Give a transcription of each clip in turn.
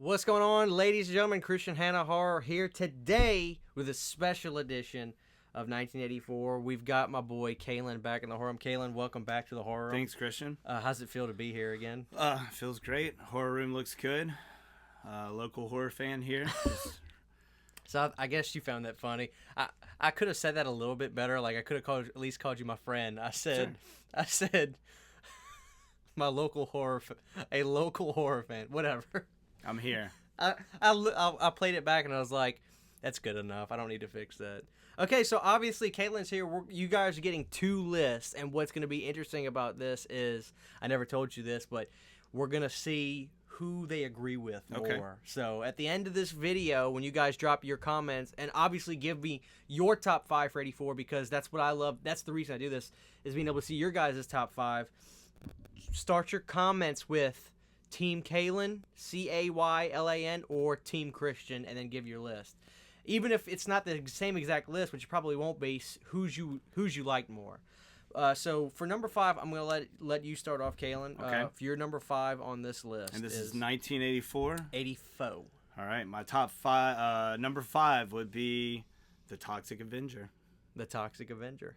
What's going on, ladies and gentlemen? Christian Hanna Horror here today with a special edition of 1984. We've got my boy Caylan back in the horror room. Caylan, welcome back to the horror room. Thanks, Christian. How's it feel to be here again? Feels great. Horror room looks good. Local horror fan here. So I guess you found that funny. I could have said that a little bit better. Like I could have at least called you my friend. I said my local a local horror fan. Whatever. I'm here. I played it back and I was like, that's good enough. I don't need to fix that. Okay, so obviously Caylan's here. You guys are getting two lists, and what's going to be interesting about this is, I never told you this, but we're going to see who they agree with more. Okay. So at the end of this video, when you guys drop your comments, and obviously give me your top 5 for 84, because that's what I love. That's the reason I do this, is being able to see your guys' top 5. Start your comments with Team Caylan, Caylan, or Team Christian, and then give your list. Even if it's not the same exact list, which it probably won't be, who's you liked more. So for number 5, I'm gonna let you start off, Caylan. Okay. For your number 5 on this list, And this is 1984. 84. All right, my top 5. Number 5 would be The Toxic Avenger. The Toxic Avenger.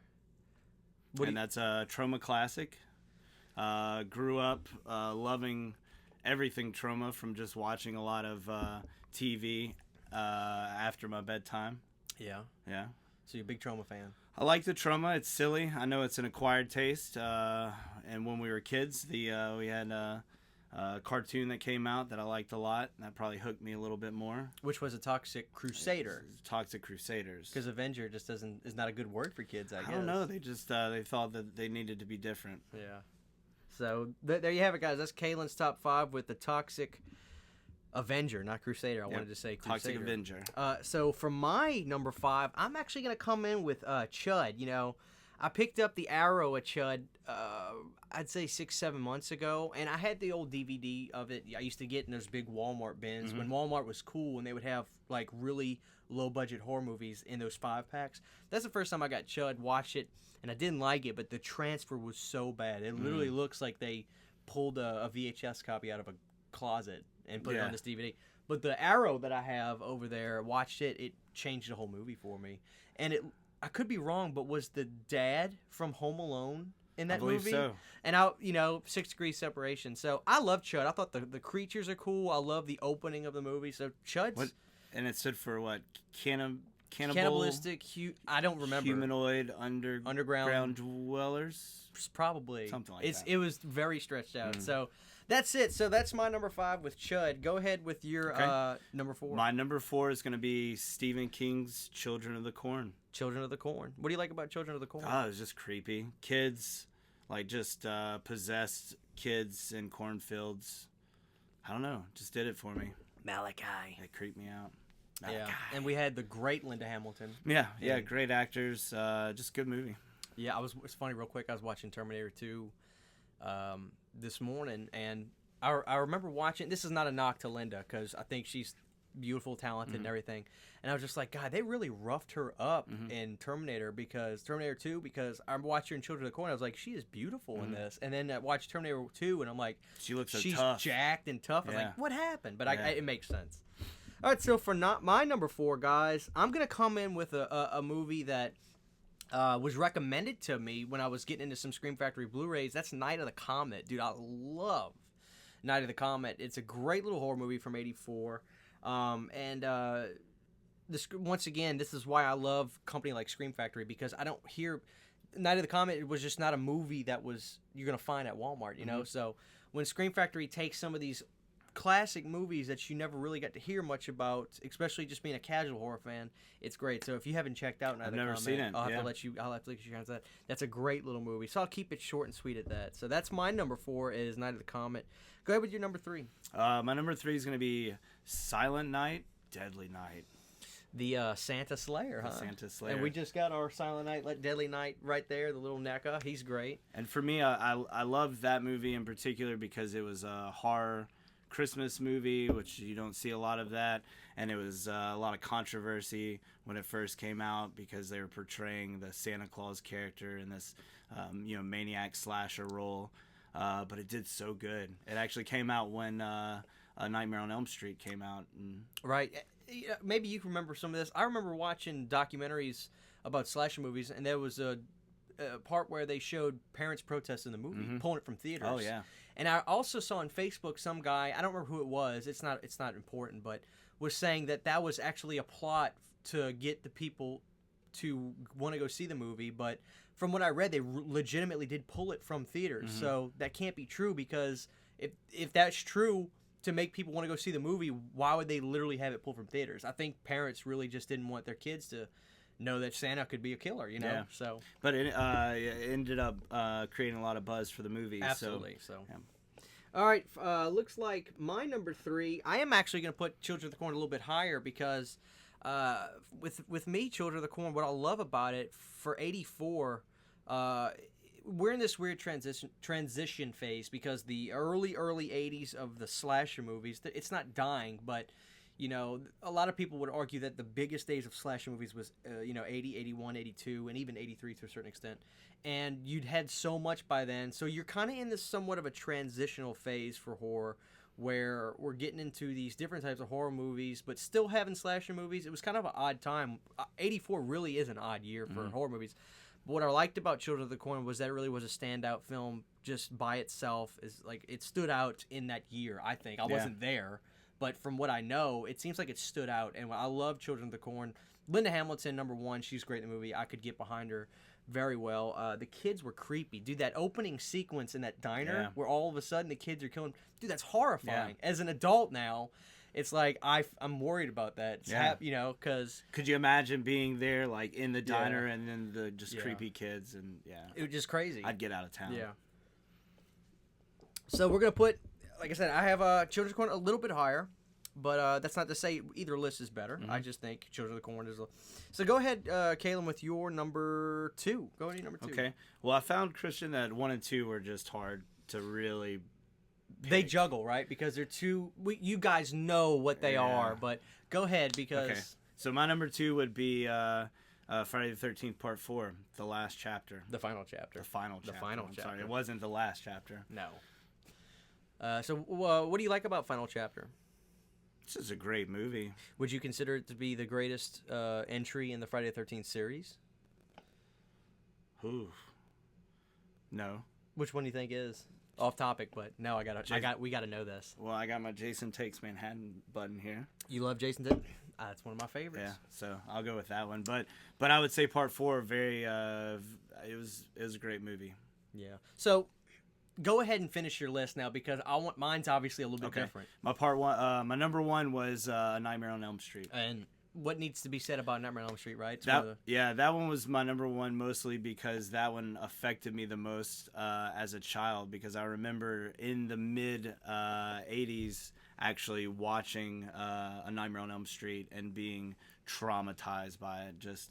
That's a Trauma classic. Grew up loving everything Trauma from just watching a lot of TV after my bedtime. Yeah. Yeah. So you're a big Trauma fan. I like the Trauma. It's silly. I know it's an acquired taste. And when we were kids, we had a cartoon that came out that I liked a lot. And that probably hooked me a little bit more. Which was a Toxic Crusader. Toxic Crusaders. Because Avenger just is not a good word for kids, I guess. I don't know. They just they thought that they needed to be different. Yeah. So there you have it, guys. That's Caylan's top 5 with the Toxic Avenger, not Crusader. I wanted to say Crusader. Toxic Avenger. So for my number 5, I'm actually going to come in with Chud. You know, I picked up the Arrow at Chud, I'd say 6-7 months ago, and I had the old DVD of it. I used to get in those big Walmart bins when Walmart was cool, and they would have like really low-budget horror movies in those 5-packs. That's the first time I got Chud, watched it, and I didn't like it, but the transfer was so bad. It literally looks like they pulled a VHS copy out of a closet and put it on this DVD. But the Arrow that I have over there, watched it changed the whole movie for me. And I could be wrong, but was the dad from Home Alone in that movie? I believe so. And 6 Degrees Separation. So I love Chud. I thought the creatures are cool. I love the opening of the movie. So Chud's... And it stood for what? Cannibalistic, I don't remember. Humanoid underground dwellers? Probably. Something like that. It was very stretched out. So that's it. So that's my number 5 with Chud. Go ahead with your number 4. My number 4 is going to be Stephen King's Children of the Corn. Children of the Corn. What do you like about Children of the Corn? Oh, it was just creepy. Kids, like just possessed kids in cornfields. I don't know. Just did it for me. Malachi. It creeped me out. Yeah, and we had the great Linda Hamilton. Yeah, great actors. Just good movie. Yeah, it's funny, real quick. I was watching Terminator 2 this morning, and I remember watching. This is not a knock to Linda, because I think she's beautiful, talented, and everything. And I was just like, God, they really roughed her up in Terminator 2, because I watched her in Children of the Corn. I was like, she is beautiful in this. And then I watched Terminator 2, and I'm like, she looks so she's tough. Jacked and tough. I was like, what happened? But it makes sense. All right, so for my number 4, guys, I'm going to come in with a movie that was recommended to me when I was getting into some Scream Factory Blu-rays. That's Night of the Comet. Dude, I love Night of the Comet. It's a great little horror movie from 84. Once again, this is why I love company like Scream Factory, because I don't hear... Night of the Comet, it was just not a movie that you're going to find at Walmart, you know? So when Scream Factory takes some of these classic movies that you never really got to hear much about, especially just being a casual horror fan, it's great. So if you haven't checked out Night of the Comet, seen it. I'll have to let you guys that. That's a great little movie. So I'll keep it short and sweet at that. So that's my number 4 is Night of the Comet. Go ahead with your number 3. My number 3 is going to be Silent Night, Deadly Night. The Santa Slayer, huh? Santa Slayer. And we just got our Silent Night, Deadly Night right there, the little NECA. He's great. And for me, I love that movie in particular because it was a horror Christmas movie, which you don't see a lot of that, and it was a lot of controversy when it first came out because they were portraying the Santa Claus character in this maniac slasher role, but it did so good. It actually came out when Nightmare on Elm Street came out. And Right. Yeah, maybe you remember some of this. I remember watching documentaries about slasher movies, and there was a part where they showed parents protesting the movie, pulling it from theaters. oh yeah, And I also saw on Facebook some guy, I don't remember who it was. It's not important, but was saying that was actually a plot to get the people to want to go see the movie. But from what I read, they legitimately did pull it from theaters. So that can't be true, because if that's true, to make people want to go see the movie, why would they literally have it pulled from theaters? I think parents really just didn't want their kids to know that Santa could be a killer, you know? Yeah. So but it ended up creating a lot of buzz for the movie. absolutely. So yeah. all right, looks like my number 3, I am actually going to put Children of the Corn a little bit higher, because with me, Children of the Corn, what I love about it, for 84, we're in this weird transition phase, because the early 80s of the slasher movies, it's not dying, but you know, a lot of people would argue that the biggest days of slasher movies was 80, 81, 82, and even 83 to a certain extent, and you'd had so much by then, so you're kind of in this somewhat of a transitional phase for horror, where we're getting into these different types of horror movies, but still having slasher movies. It was kind of an odd time. 84 really is an odd year for horror movies. But what I liked about Children of the Corn was that it really was a standout film just by itself. Is like, it stood out in that year, I think. I wasn't there, but from what I know, it seems like it stood out. And I love Children of the Corn. Linda Hamilton, number 1, she's great in the movie. I could get behind her very well. The kids were creepy. Dude, that opening sequence in that diner where all of a sudden the kids are killing... Dude, that's horrifying. As an adult now, it's like I'm worried about that. It's because... Could you imagine being there, like, in the diner and then the just creepy kids? And it was just crazy. I'd get out of town. Yeah. So we're going to put... Like I said, I have Children of the Corn a little bit higher, but that's not to say either list is better. I just think Children of the Corn is... So go ahead, Caylan, with your number 2. Go ahead, number 2. Okay. Well, I found, Christian, that 1 and 2 were just hard to really pick. They juggle, right? Because they're two... you guys know what they are, but go ahead, because... Okay. So my number 2 would be Friday the 13th Part 4, the last chapter. The final chapter. The final chapter. I'm sorry, it wasn't the last chapter. No. So what do you like about Final Chapter? This is a great movie. Would you consider it to be the greatest entry in the Friday the 13th series? Ooh. No. Which one do you think is? Off topic, but no, we gotta know this. Well, I got my Jason Takes Manhattan button here. You love Jason Takes? That's one of my favorites. Yeah, so I'll go with that one. But I would say Part 4 it was a great movie. Yeah. So go ahead and finish your list now, because mine's obviously a little bit different. My number 1 was Nightmare on Elm Street. And what needs to be said about Nightmare on Elm Street, right? That one was my number 1, mostly because that one affected me the most as a child, because I remember in the mid 80s actually watching A Nightmare on Elm Street and being traumatized by it. It's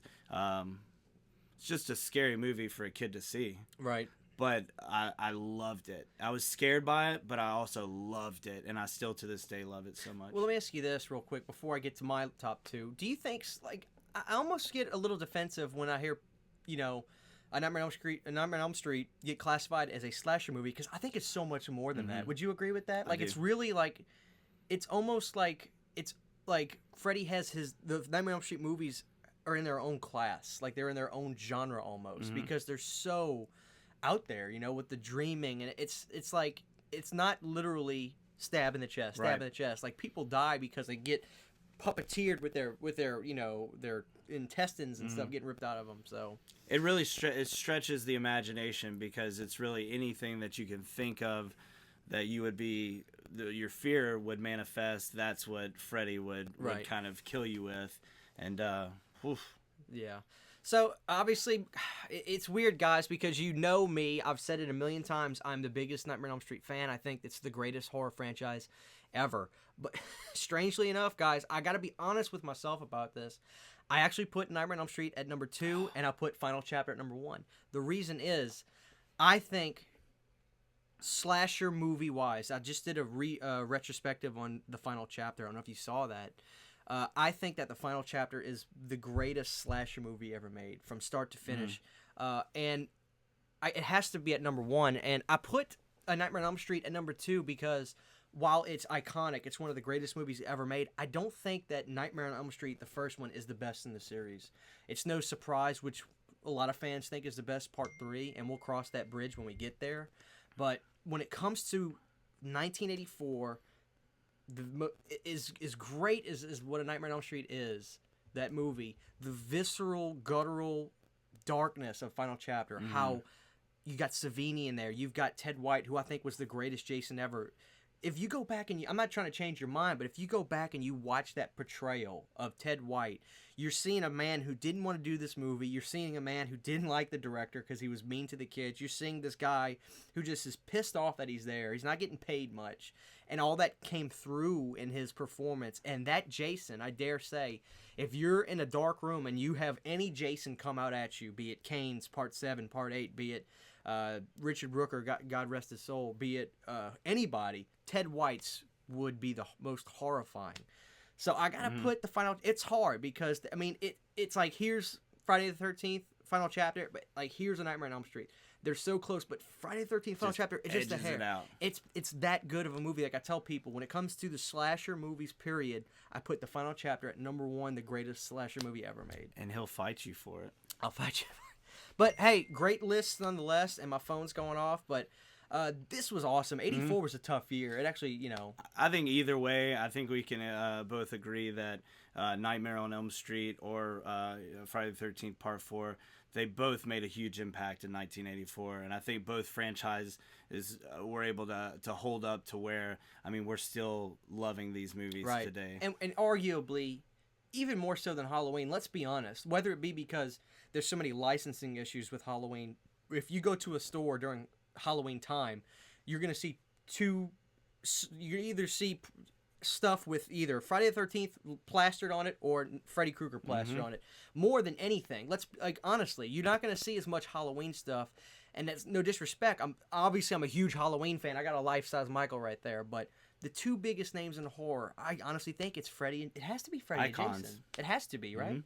just a scary movie for a kid to see. Right. But I loved it. I was scared by it, but I also loved it, and I still to this day love it so much. Well, let me ask you this real quick before I get to my top 2. Do you think, like, I almost get a little defensive when I hear, A Nightmare on Elm Street get classified as a slasher movie, because I think it's so much more than that. Would you agree with that? Like, it's really like, it's almost like, it's like Freddy has the Nightmare on Elm Street movies are in their own class, like they're in their own genre almost, because they're so out there, with the dreaming, and it's like, it's not literally stab in the chest, in the chest. Like, people die because they get puppeteered with their their intestines and stuff getting ripped out of them. So it really it stretches the imagination, because it's really anything that you can think of that you would be your fear would manifest. That's what Freddy would kind of kill you with, and yeah. So, obviously, it's weird, guys, because you know me. I've said it a million times. I'm the biggest Nightmare on Elm Street fan. I think it's the greatest horror franchise ever. But strangely enough, guys, I got to be honest with myself about this. I actually put Nightmare on Elm Street at number 2, and I put Final Chapter at number 1. The reason is, I think, slasher movie-wise, I just did a retrospective on the Final Chapter. I don't know if you saw that. I think that the Final Chapter is the greatest slasher movie ever made, from start to finish. And it has to be at number 1. And I put A Nightmare on Elm Street at number 2 because while it's iconic, it's one of the greatest movies ever made. I don't think that Nightmare on Elm Street, the first one, is the best in the series. It's no surprise which a lot of fans think is the best, part 3, and we'll cross that bridge when we get there. But when it comes to 1984, is great as what A Nightmare on Elm Street is, that movie, the visceral, guttural darkness of Final Chapter, how you got Savini in there, you've got Ted White, who I think was the greatest Jason ever. If you go back and I'm not trying to change your mind, but if you go back and you watch that portrayal of Ted White, you're seeing a man who didn't want to do this movie. You're seeing a man who didn't like the director because he was mean to the kids. You're seeing this guy who just is pissed off that he's there. He's not getting paid much. And all that came through in his performance. And that Jason, I dare say, if you're in a dark room and you have any Jason come out at you, be it Kane's Part 7, Part 8, be it Richard Brooker, God rest his soul, be it anybody, Ted White's would be the most horrifying. So I gotta put the final. It's hard because I mean it's like here's Friday the 13th Final Chapter, but like here's A Nightmare on Elm Street. They're so close, but Friday the 13th Final Chapter is just a hair. It's that good of a movie. Like I tell people, when it comes to the slasher movies, period, I put the Final Chapter at number 1, the greatest slasher movie ever made. And he'll fight you for it. I'll fight you. But hey, great list nonetheless, and my phone's going off, but this was awesome. 84 was a tough year. It actually, you know. I think either way, I think we can both agree that Nightmare on Elm Street or Friday the 13th Part 4, they both made a huge impact in 1984. And I think both franchises were able to hold up to where, I mean, we're still loving these movies today. And arguably, even more so than Halloween, let's be honest, whether it be because there's so many licensing issues with Halloween, if you go to a store during Halloween time, you're going to see you either see stuff with either Friday the 13th plastered on it or Freddy Krueger plastered on it. More than anything, honestly, you're not going to see as much Halloween stuff, and that's no disrespect. I'm a huge Halloween fan. I got a life-size Michael right there, but the two biggest names in horror, I honestly think it's Freddy and it has to be Freddy Icons. and Jason. It has to be, right?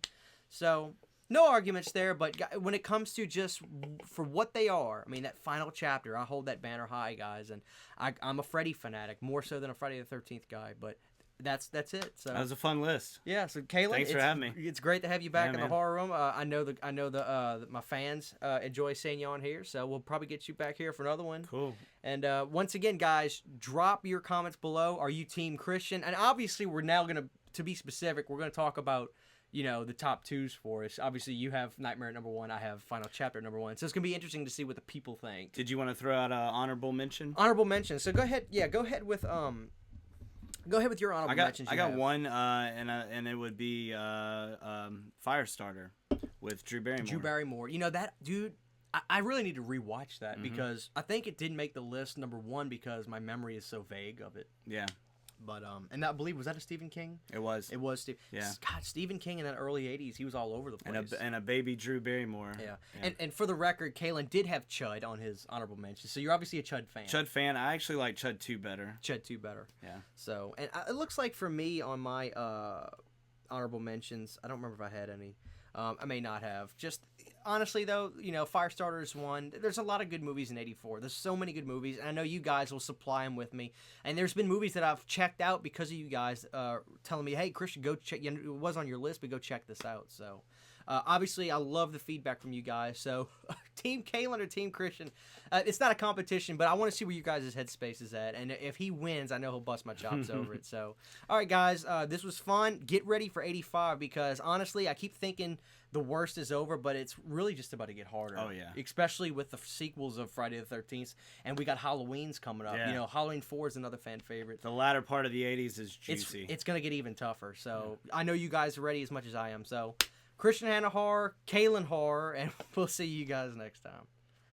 So no arguments there, but when it comes to just for what they are, I mean, that Final Chapter, I hold that banner high, guys, and I'm a Freddy fanatic, more so than a Friday the 13th guy, but that's it. So that was a fun list. Yeah, so Caylan, thanks for having me. It's great to have you back in the horror room. I know my fans enjoy seeing you on here, so we'll probably get you back here for another one. Cool. And once again, guys, drop your comments below. Are you Team Christian? And obviously, we're now to be specific, we're gonna talk about, you know, the top 2s for us. Obviously, you have Nightmare at number 1. I have Final Chapter at number 1. So it's going to be interesting to see what the people think. Did you want to throw out an honorable mention? Honorable mention. So go ahead. Yeah, go ahead with your honorable mentions. I got one, and it would be Firestarter with Drew Barrymore. Drew Barrymore. You know, that dude, I really need to rewatch that because I think it didn't make the list number 1 because my memory is so vague of it. Yeah. But and I believe, was that a Stephen King? It was. It was Stephen. Yeah. God, Stephen King in that early '80s, he was all over the place. And a baby Drew Barrymore. Yeah. And for the record, Caylan did have Chud on his honorable mention, so you're obviously a Chud fan. Chud fan. I actually like Chud 2 better. Chud 2 better. Yeah. So, and it looks like for me on my honorable mentions, I don't remember if I had any. I may not have. Just honestly, though, you know, Firestarter is one. There's a lot of good movies in '84. There's so many good movies, and I know you guys will supply them with me. And there's been movies that I've checked out because of you guys telling me, "Hey, Christian, go check. You know, it was on your list, but go check this out." So, obviously, I love the feedback from you guys. So, Team Caylan or Team Christian, it's not a competition, but I want to see where you guys' headspace is at. And if he wins, I know he'll bust my chops over it. So, all right, guys, this was fun. Get ready for '85 because honestly, I keep thinking the worst is over, but it's really just about to get harder. Oh, yeah. Especially with the sequels of Friday the 13th, and we got Halloween's coming up. Yeah. You know, Halloween 4 is another fan favorite. The latter part of the 80s is juicy. It's going to get even tougher. So I know you guys are ready as much as I am. So Christian Hanna Horror, Caylan Horror, and we'll see you guys next time.